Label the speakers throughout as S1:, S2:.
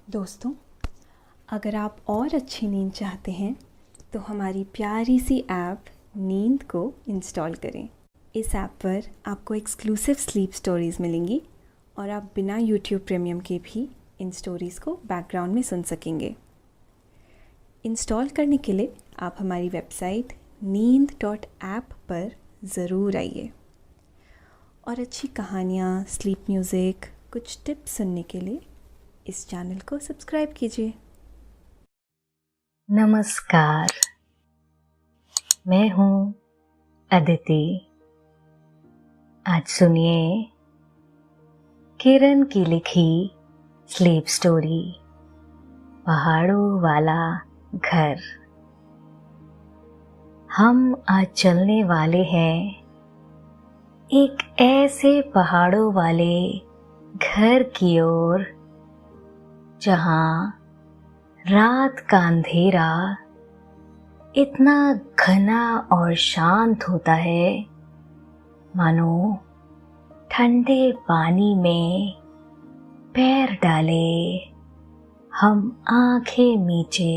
S1: दोस्तों, अगर आप और अच्छी नींद चाहते हैं तो हमारी प्यारी सी ऐप नींद को इंस्टॉल करें। इस ऐप पर आपको एक्सक्लूसिव स्लीप स्टोरीज़ मिलेंगी और आप बिना यूट्यूब प्रीमियम के भी इन स्टोरीज़ को बैकग्राउंड में सुन सकेंगे। इंस्टॉल करने के लिए आप हमारी वेबसाइट neend.app पर ज़रूर आइए और अच्छी कहानियाँ, स्लीप म्यूज़िक, कुछ टिप्स सुनने के लिए इस चैनल को सब्सक्राइब कीजिए।
S2: नमस्कार, मैं हूँ अदिति। आज सुनिए किरण की लिखी स्लीप स्टोरी, पहाड़ों वाला घर। हम आज चलने वाले हैं एक ऐसे पहाड़ों वाले घर की ओर जहाँ रात का अंधेरा इतना घना और शांत होता है मानो ठंडे पानी में पैर डाले हम आंखें मीचे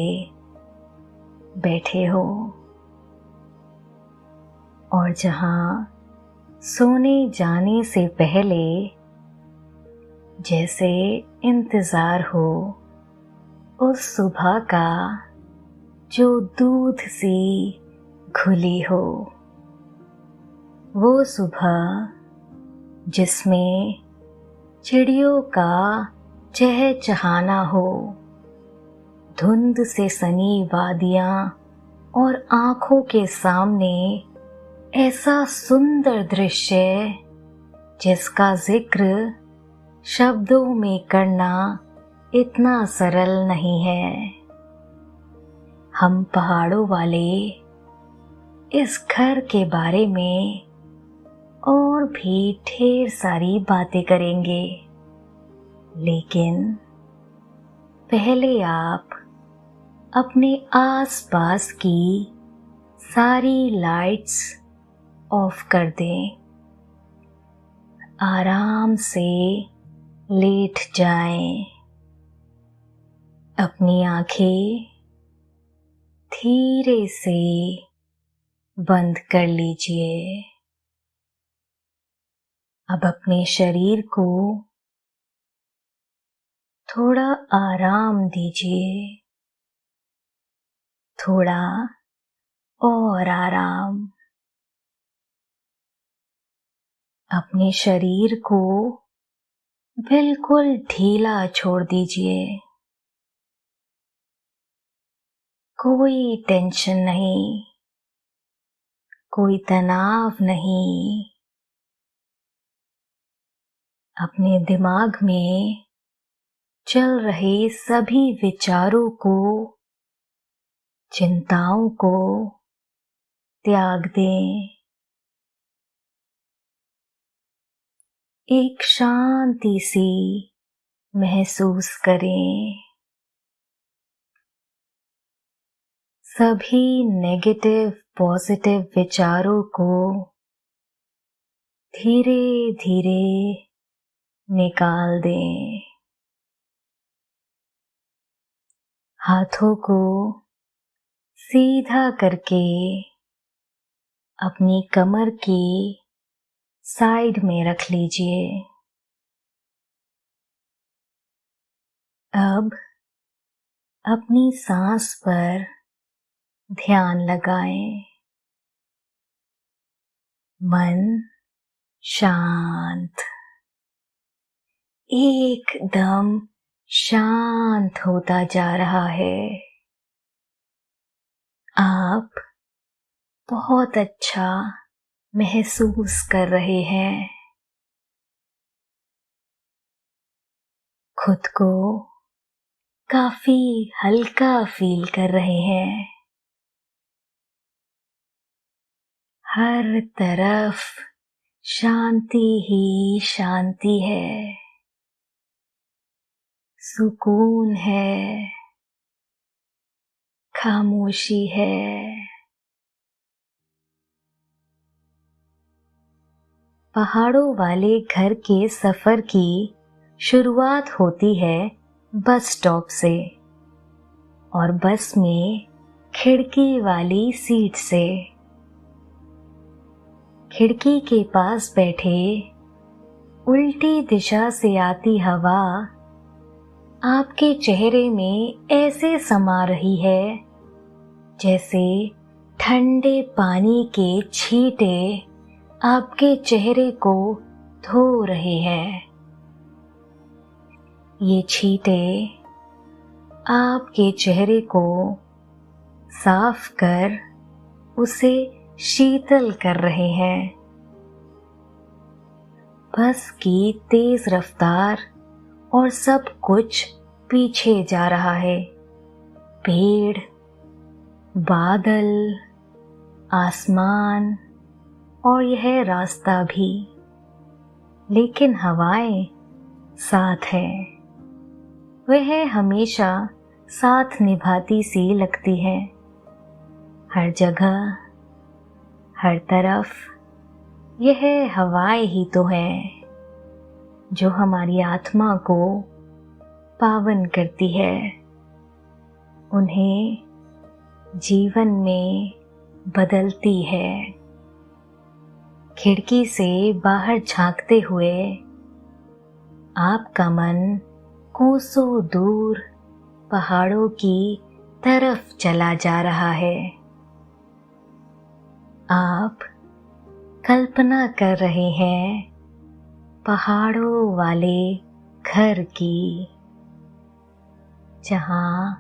S2: बैठे हो, और जहाँ सोने जाने से पहले जैसे इंतजार हो उस सुबह का जो दूध सी घुली हो, वो सुबह जिसमें चिड़ियों का चहचहाना हो, धुंध से सनी वादियां और आंखों के सामने ऐसा सुंदर दृश्य जिसका जिक्र शब्दों में करना इतना सरल नहीं है। हम पहाड़ों वाले इस घर के बारे में और भी ढेर सारी बातें करेंगे, लेकिन पहले आप अपने आसपास की सारी लाइट्स ऑफ कर दें। आराम से लेट जाएं। अपनी आंखें धीरे से बंद कर लीजिए। अब अपने शरीर को थोड़ा आराम दीजिए, थोड़ा और आराम। अपने शरीर को बिल्कुल ढीला छोड़ दीजिए। कोई टेंशन नहीं, कोई तनाव नहीं। अपने दिमाग में चल रहे सभी विचारों को, चिंताओं को त्याग दें। एक शांति सी महसूस करें। सभी नेगेटिव पॉजिटिव विचारों को धीरे धीरे निकाल दें। हाथों को सीधा करके अपनी कमर की साइड में रख लीजिए। अब अपनी सांस पर ध्यान लगाएं। मन शांत, एकदम शांत होता जा रहा है। आप बहुत अच्छा महसूस कर रहे हैं। खुद को काफी हल्का फील कर रहे हैं। हर तरफ शांति ही शांति है, सुकून है, खामोशी है। पहाड़ों वाले घर के सफर की शुरुआत होती है बस स्टॉप से और बस में खिड़की वाली सीट से। खिड़की के पास बैठे उल्टी दिशा से आती हवा आपके चेहरे में ऐसे समा रही है जैसे ठंडे पानी के छींटे आपके चेहरे को धो रहे हैं। ये छींटे आपके चेहरे को साफ कर उसे शीतल कर रहे हैं। बस की तेज रफ्तार और सब कुछ पीछे जा रहा है। पेड़, बादल, आसमान और यह रास्ता भी, लेकिन हवाएं साथ है। वह हमेशा साथ निभाती सी लगती है। हर जगह, हर तरफ यह हवाएं ही तो है जो हमारी आत्मा को पावन करती है, उन्हें जीवन में बदलती है। खिड़की से बाहर झांकते हुए आपका मन कोसों दूर पहाड़ों की तरफ चला जा रहा है। आप कल्पना कर रहे हैं पहाड़ों वाले घर की, जहां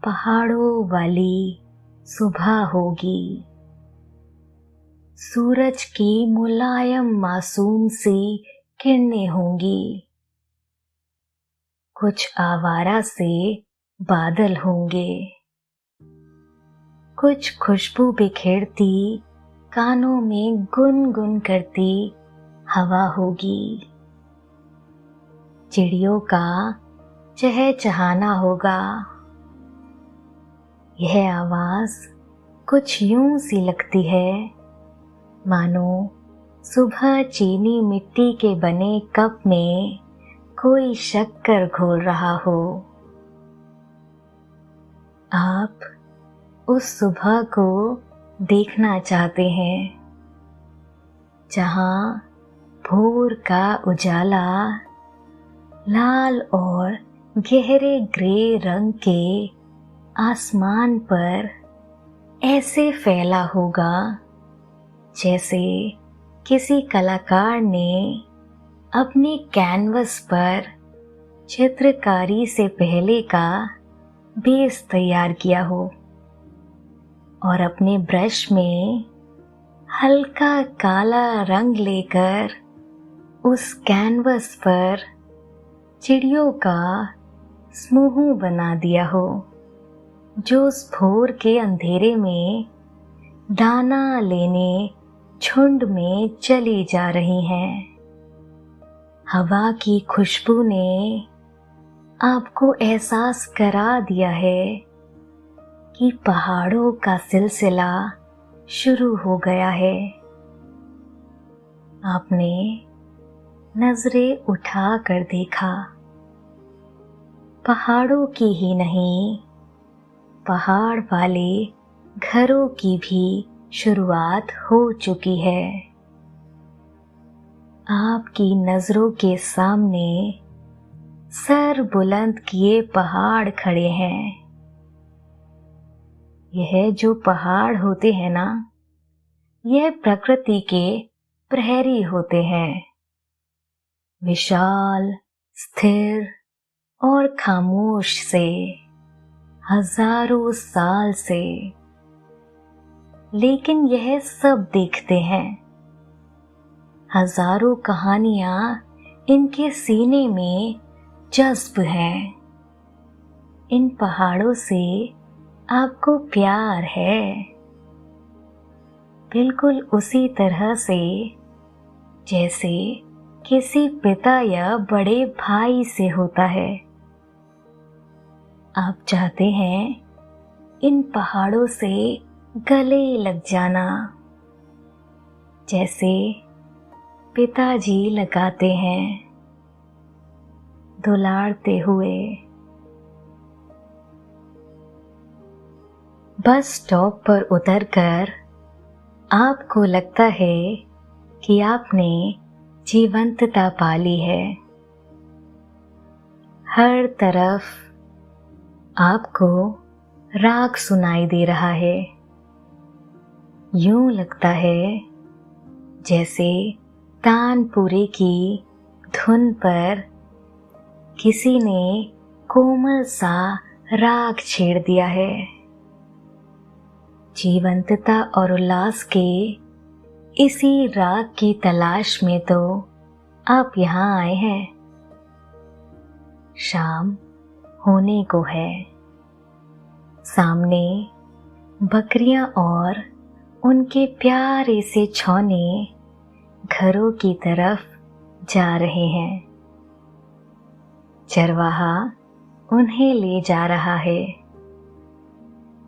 S2: पहाड़ों वाली सुबह होगी। सूरज की मुलायम मासूम सी किरणें होंगी। कुछ आवारा से बादल होंगे। कुछ खुशबू बिखेरती कानों में गुनगुन करती हवा होगी। चिड़ियों का चहचहाना होगा। यह आवाज कुछ यूं सी लगती है मानो सुबह चीनी मिट्टी के बने कप में कोई शक्कर घोल रहा हो। आप उस सुबह को देखना चाहते हैं जहां भोर का उजाला लाल और गहरे ग्रे रंग के आसमान पर ऐसे फैला होगा जैसे किसी कलाकार ने अपने कैनवस पर चित्रकारी से पहले का बेस तैयार किया हो और अपने ब्रश में हल्का काला रंग लेकर उस कैनवस पर चिड़ियों का समूह बना दिया हो जो उस भोर के अंधेरे में दाना लेने झुंड में चली जा रही हैं। हवा की खुशबू ने आपको एहसास करा दिया है कि पहाड़ों का सिलसिला शुरू हो गया है। आपने नजरें उठा कर देखा, पहाड़ों की ही नहीं, पहाड़ वाले घरों की भी शुरुआत हो चुकी है। आपकी नजरों के सामने सर बुलंद किए पहाड़ खड़े हैं। यह जो पहाड़ होते हैं ना, यह प्रकृति के प्रहरी होते हैं। विशाल, स्थिर और खामोश से हजारों साल से, लेकिन यह सब देखते हैं। हजारों कहानियां इनके सीने में जज्ब है। इन पहाड़ों से आपको प्यार है, बिल्कुल उसी तरह से जैसे किसी पिता या बड़े भाई से होता है। आप चाहते हैं इन पहाड़ों से गले लग जाना, जैसे पिताजी लगाते हैं। दुलारते हुए। बस स्टॉप पर उतरकर आपको लगता है कि आपने जीवंतता पा ली है। हर तरफ आपको राग सुनाई दे रहा है। यूं लगता है जैसे तानपुरे की धुन पर किसी ने कोमल सा राग छेड़ दिया है। जीवंतता और उल्लास के इसी राग की तलाश में तो आप यहाँ आए हैं। शाम होने को है। सामने बकरियां और उनके प्यारे से छौने घरों की तरफ जा रहे हैं। चरवाहा उन्हें ले जा रहा है।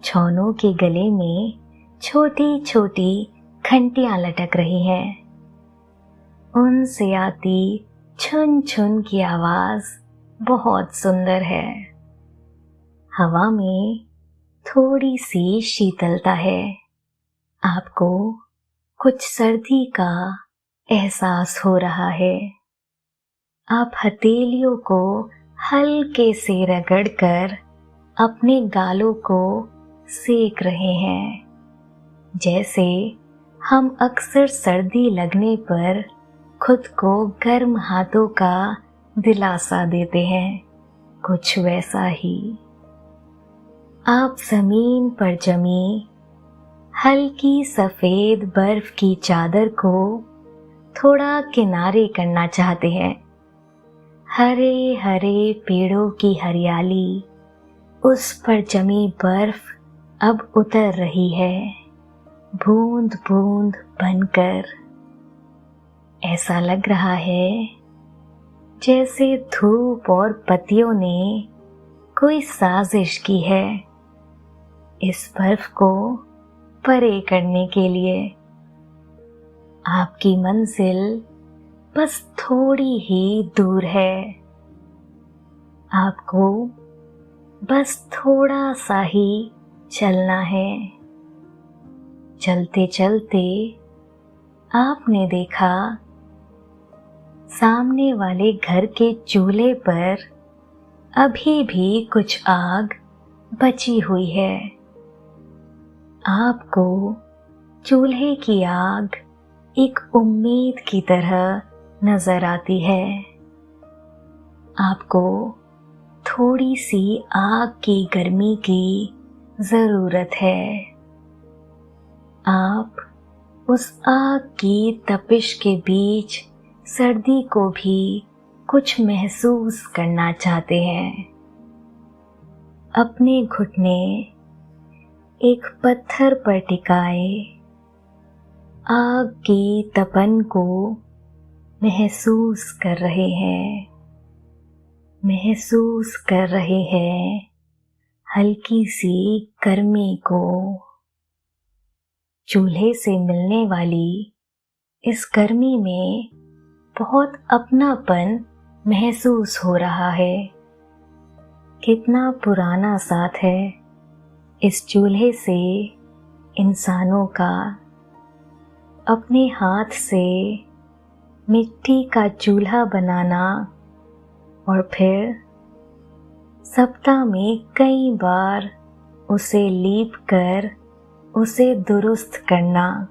S2: छौनों के गले में छोटी छोटी घंटियां लटक रही हैं। उनसे आती छुन छुन की आवाज बहुत सुंदर है। हवा में थोड़ी सी शीतलता है। आपको कुछ सर्दी का एहसास हो रहा है। आप हथेलियों को हल्के से रगड़कर अपने गालों को सेक रहे हैं, जैसे हम अक्सर सर्दी लगने पर खुद को गर्म हाथों का दिलासा देते हैं, कुछ वैसा ही। आप जमीन पर जमी हल्की सफेद बर्फ की चादर को थोड़ा किनारे करना चाहते हैं। हरे हरे पेड़ों की हरियाली, उस पर जमी बर्फ अब उतर रही है, बूंद बूंद बनकर। ऐसा लग रहा है जैसे धूप और पत्तियों ने कोई साजिश की है इस बर्फ को परे करने के लिए। आपकी मंजिल बस थोड़ी ही दूर है। आपको बस थोड़ा सा ही चलना है। चलते चलते आपने देखा सामने वाले घर के चूल्हे पर अभी भी कुछ आग बची हुई है। आपको चूल्हे की आग एक उम्मीद की तरह नजर आती है। आपको थोड़ी सी आग की गर्मी की जरूरत है। आप उस आग की तपिश के बीच सर्दी को भी कुछ महसूस करना चाहते हैं। अपने घुटने एक पत्थर पर टिकाए आग की तपन को महसूस कर रहे हैं। महसूस कर रहे हैं हल्की सी गर्मी को। चूल्हे से मिलने वाली इस गर्मी में बहुत अपनापन महसूस हो रहा है। कितना पुराना साथ है इस चूल्हे से इंसानों का। अपने हाथ से मिट्टी का चूल्हा बनाना और फिर सप्ताह में कई बार उसे लीप कर उसे दुरुस्त करना,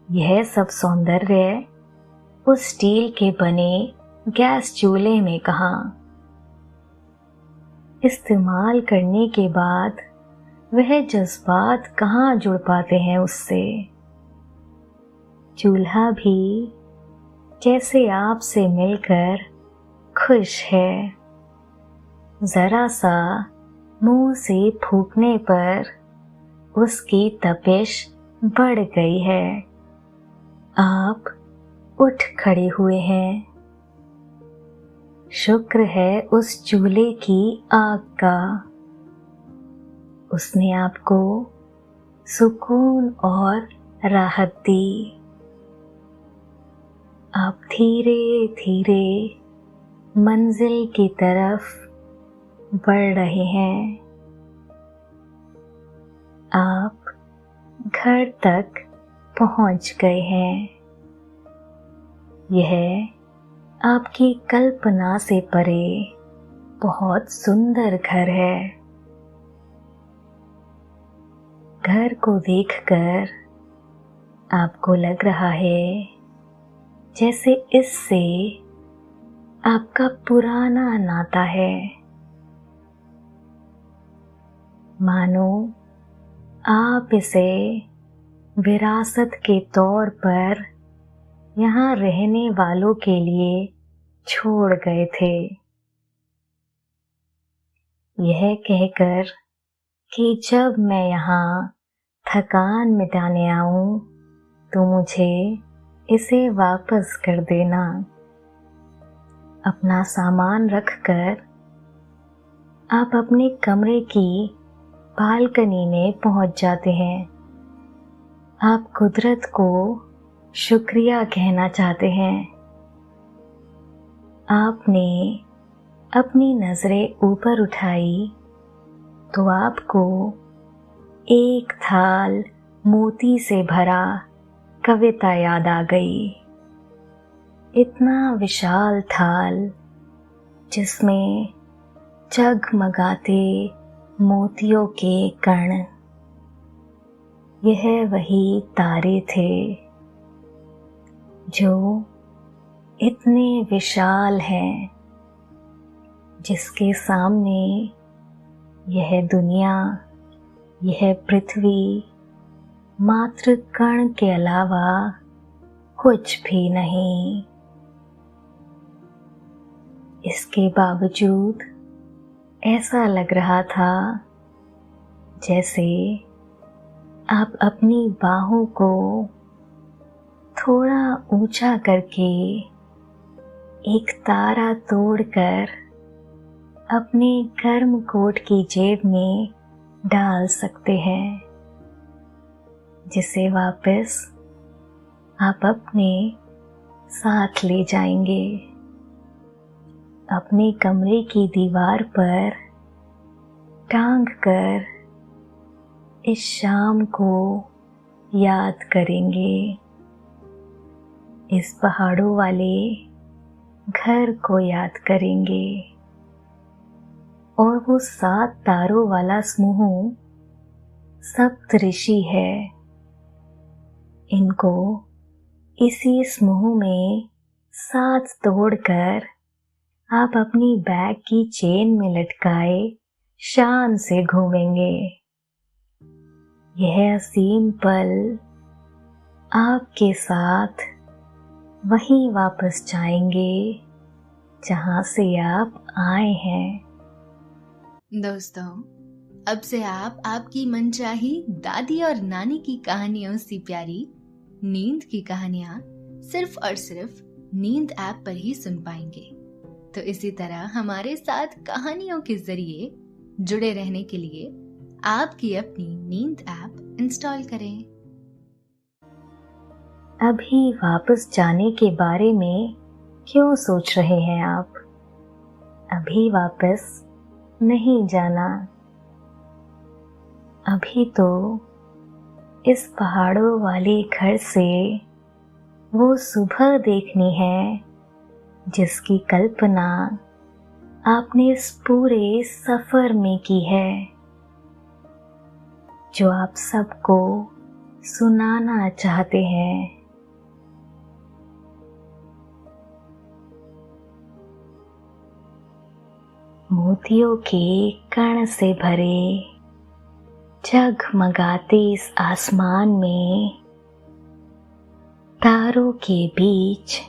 S2: यह सब सौंदर्य उस स्टील के बने गैस चूल्हे में कहाँ। इस्तेमाल करने के बाद वह जज्बात कहाँ जुड़ पाते हैं उससे। चूल्हा भी जैसे आपसे मिलकर खुश है। जरा सा मुंह से फूंकने पर उसकी तपिश बढ़ गई है। आप उठ खड़े हुए हैं। शुक्र है उस चूल्हे की आग का। उसने आपको सुकून और राहत दी। आप धीरे धीरे मंजिल की तरफ बढ़ रहे हैं। आप घर तक पहुंच गए हैं। यह आपकी कल्पना से परे बहुत सुंदर घर है। घर को देखकर आपको लग रहा है जैसे इससे आपका पुराना नाता है। मानो आप इसे विरासत के तौर पर यहाँ रहने वालों के लिए छोड़ गए थे। यह कहकर कि जब मैं यहाँ थकान मिटाने आऊं तो मुझे इसे वापस कर देना। अपना सामान रखकर आप अपने कमरे की बालकनी में पहुंच जाते हैं। आप कुदरत को शुक्रिया कहना चाहते हैं। आपने अपनी नजरें ऊपर उठाई तो आपको एक थाल मोती से भरा कविता याद आ गई। इतना विशाल थाल जिसमें जगमगाते मोतियों के कण। यह वही तारे थे जो इतने विशाल हैं, जिसके सामने यह दुनिया, यह पृथ्वी मात्र कण के अलावा कुछ भी नहीं। इसके बावजूद ऐसा लग रहा था जैसे आप अपनी बाहों को थोड़ा ऊंचा करके एक तारा तोड़कर अपने गर्म कोट की जेब में डाल सकते हैं, जिसे वापस आप अपने साथ ले जाएंगे। अपने कमरे की दीवार पर टांग कर इस शाम को याद करेंगे। इस पहाड़ों वाले घर को याद करेंगे और वो 7 तारों वाला समूह सप्तऋषि है। इनको इसी समूह में साथ तोड़कर आप अपनी बैग की चेन में लटकाए शान से घूमेंगे। यह असीम पल आपके साथ वहीं वापस जाएंगे जहां से आप आए हैं।
S3: दोस्तों, अब से आप आपकी मनचाही दादी और नानी की कहानियों से प्यारी नींद की कहानियां सिर्फ और सिर्फ नींद ऐप पर ही सुन पाएंगे। तो इसी तरह हमारे साथ कहानियों के जरिए जुड़े रहने के लिए आपकी अपनी नींद ऐप इंस्टॉल करें।
S2: अभी वापस जाने के बारे में क्यों सोच रहे हैं आप? अभी वापस नहीं जाना। अभी तो इस पहाड़ों वाले घर से वो सुबह देखनी है जिसकी कल्पना आपने इस पूरे सफर में की है, जो आप सबको सुनाना चाहते हैं। मोतियों के कण से भरे जगमगाते इस आसमान में तारों के बीच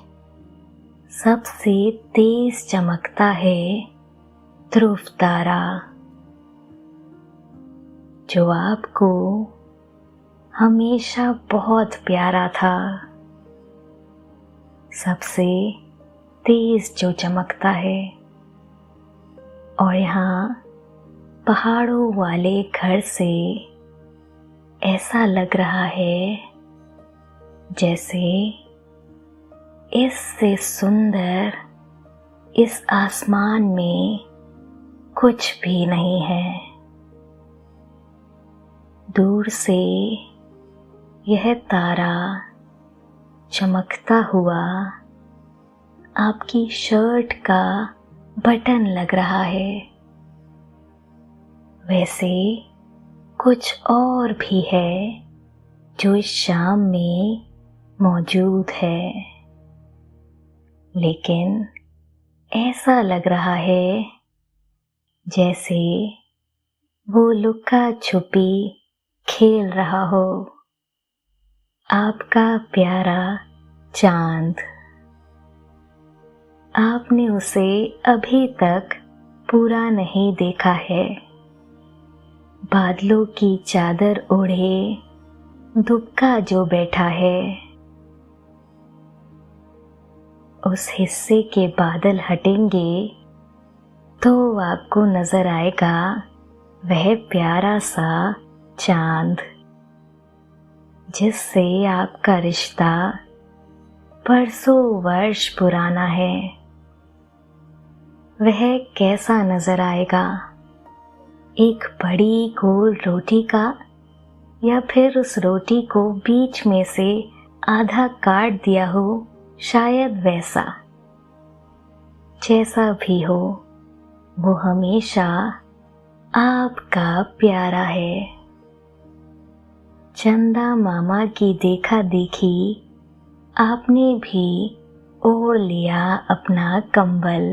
S2: सबसे तेज चमकता है ध्रुव तारा, जो आपको हमेशा बहुत प्यारा था। सबसे तेज जो चमकता है। और यहाँ पहाड़ों वाले घर से ऐसा लग रहा है जैसे इससे सुंदर इस आसमान में कुछ भी नहीं है। दूर से यह तारा चमकता हुआ आपकी शर्ट का बटन लग रहा है। वैसे कुछ और भी है जो इस शाम में मौजूद है, लेकिन ऐसा लग रहा है जैसे वो लुका छुपी खेल रहा हो। आपका प्यारा चांद। आपने उसे अभी तक पूरा नहीं देखा है। बादलों की चादर ओढ़े दुबका जो बैठा है, उस हिस्से के बादल हटेंगे तो आपको नजर आएगा वह प्यारा सा चांद जिससे आपका रिश्ता बरसों वर्ष पुराना है। वह कैसा नजर आएगा? एक बड़ी गोल रोटी का, या फिर उस रोटी को बीच में से आधा काट दिया हो, शायद वैसा। जैसा भी हो, वो हमेशा आपका प्यारा है। चंदा मामा की देखा देखी आपने भी ओढ़ लिया अपना कंबल।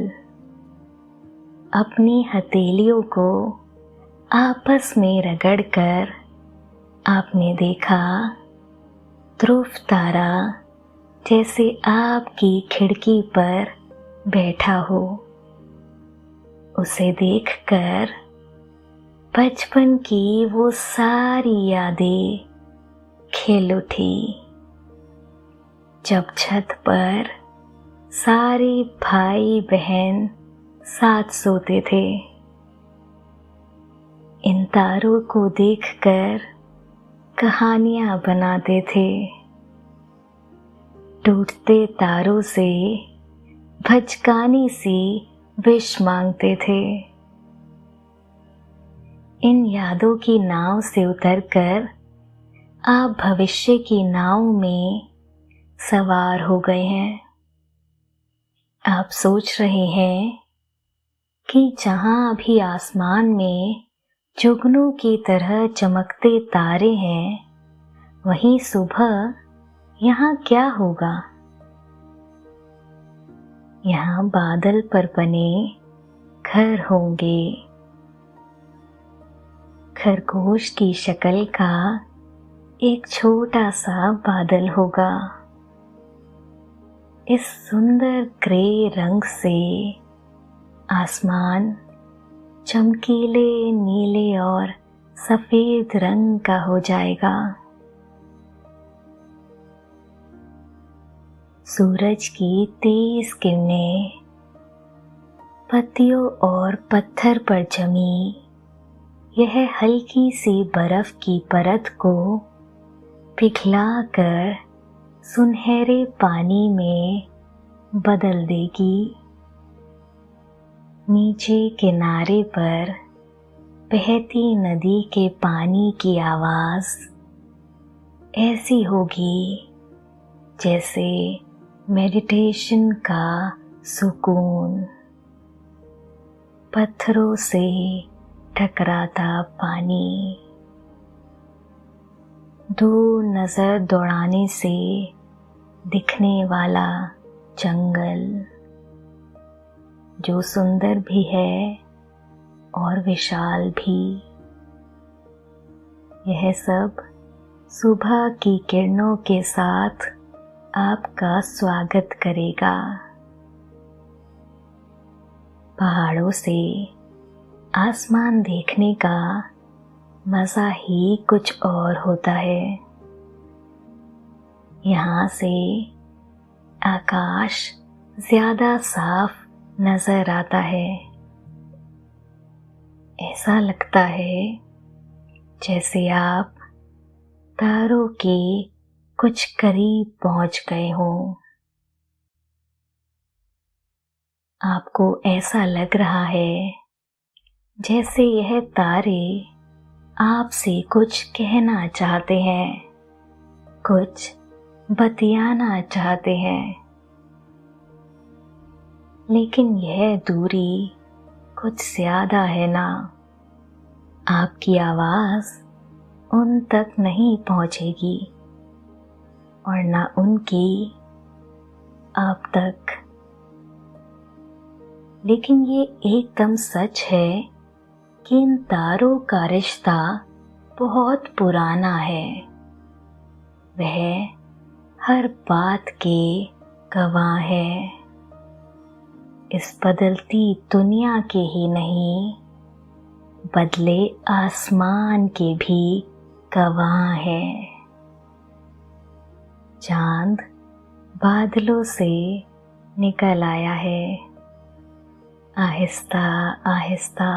S2: अपनी हथेलियों को आपस में रगड़कर आपने देखा ध्रुव तारा जैसे आपकी खिड़की पर बैठा हो। उसे देखकर बचपन की वो सारी यादें खेल उठी, जब छत पर सारे भाई बहन साथ सोते थे। इन तारों को देखकर कहानियां बनाते थे। टूटते तारों से भचकानी सी विश मांगते थे। इन यादों की नाव से उतरकर आप भविष्य की नाव में सवार हो गए हैं। आप सोच रहे हैं कि जहां अभी आसमान में जुगनू की तरह चमकते तारे हैं, वहीं सुबह यहाँ क्या होगा? यहाँ बादल पर बने घर होंगे। खरगोश की शक्ल का एक छोटा सा बादल होगा। इस सुंदर ग्रे रंग से आसमान चमकीले नीले और सफेद रंग का हो जाएगा। सूरज की तेज किरणें पत्तियों और पत्थर पर जमी यह हल्की सी बर्फ की परत को पिघलाकर सुनहरे पानी में बदल देगी। नीचे किनारे पर बहती नदी के पानी की आवाज ऐसी होगी जैसे मेडिटेशन का सुकून। पत्थरों से टकराता पानी, दूर नजर दौड़ाने से दिखने वाला जंगल, जो सुंदर भी है और विशाल भी। यह सब सुबह की किरणों के साथ आपका स्वागत करेगा। पहाड़ों से आसमान देखने का मजा ही कुछ और होता है। यहाँ से आकाश ज्यादा साफ नजर आता है। ऐसा लगता है जैसे आप तारों के कुछ करीब पहुंच गए हों। आपको ऐसा लग रहा है जैसे यह तारे आपसे कुछ कहना चाहते हैं, कुछ बतियाना चाहते हैं, लेकिन यह दूरी कुछ ज्यादा है ना। आपकी आवाज उन तक नहीं पहुंचेगी और ना उनकी आप तक। लेकिन ये एकदम सच है कि इन तारों का रिश्ता बहुत पुराना है। वह हर बात के गवाह है, इस बदलती दुनिया के ही नहीं, बदले आसमान के भी गवाह है। चांद बादलों से निकल आया है, आहिस्ता आहिस्ता।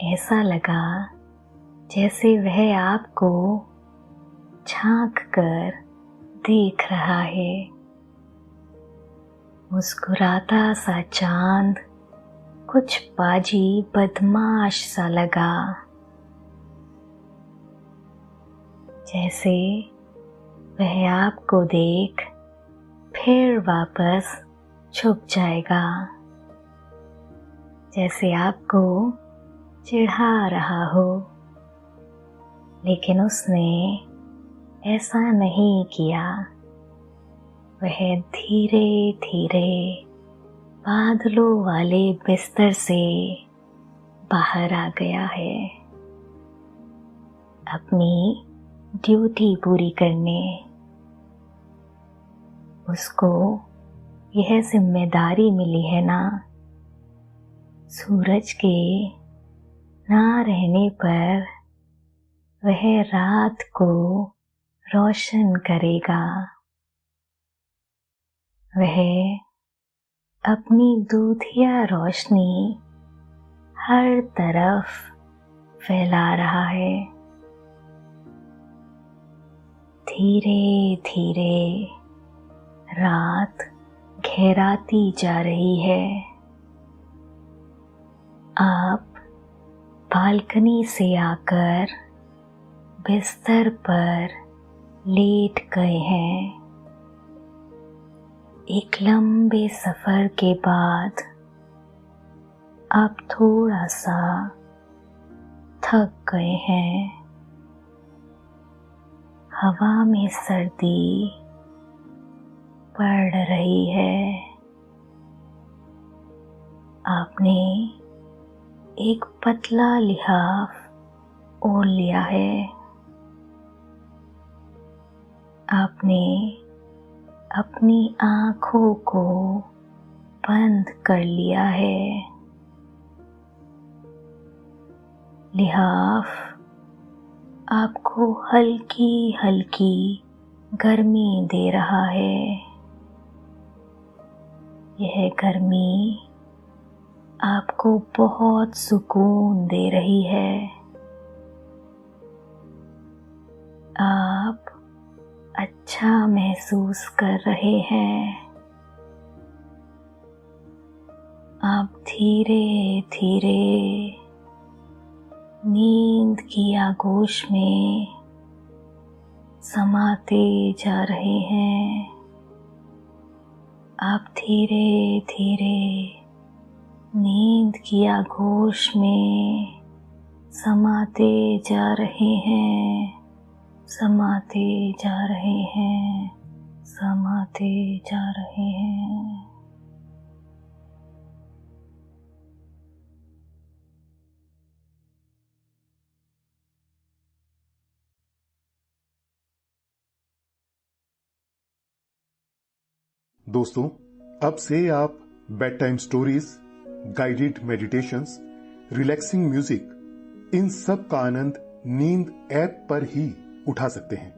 S2: ऐसा लगा जैसे वह आपको झांक कर देख रहा है। मुस्कुराता सा चांद कुछ बाजी बदमाश सा लगा, जैसे वह आपको देख फिर वापस छुप जाएगा, जैसे आपको चिढ़ा रहा हो। लेकिन उसने ऐसा नहीं किया। वह धीरे धीरे बादलों वाले बिस्तर से बाहर आ गया है, अपनी ड्यूटी पूरी करने। उसको यह जिम्मेदारी मिली है ना, सूरज के ना रहने पर वह रात को रोशन करेगा। वह अपनी दूधिया रोशनी हर तरफ फैला रहा है। धीरे धीरे रात गहराती जा रही है। आप बालकनी से आकर बिस्तर पर लेट गए हैं। एक लंबे सफर के बाद आप थोड़ा सा थक गए हैं। हवा में सर्दी पड़ रही है। आपने एक पतला लिहाफ ओढ़ लिया है। आपने अपनी आँखों को बंद कर लिया है। लिहाफ आपको हल्की हल्की गर्मी दे रहा है। यह गर्मी आपको बहुत सुकून दे रही है। आप अच्छा महसूस कर रहे हैं। आप धीरे धीरे नींद की आगोश में समाते जा रहे हैं। आप धीरे धीरे नींद की आगोश में समाते जा रहे हैं, समाते जा रहे हैं, समाते जा रहे हैं।
S4: दोस्तों, अब से आप bed time stories, guided meditations, relaxing music, इन सब का आनंद नींद ऐप पर ही उठा सकते हैं।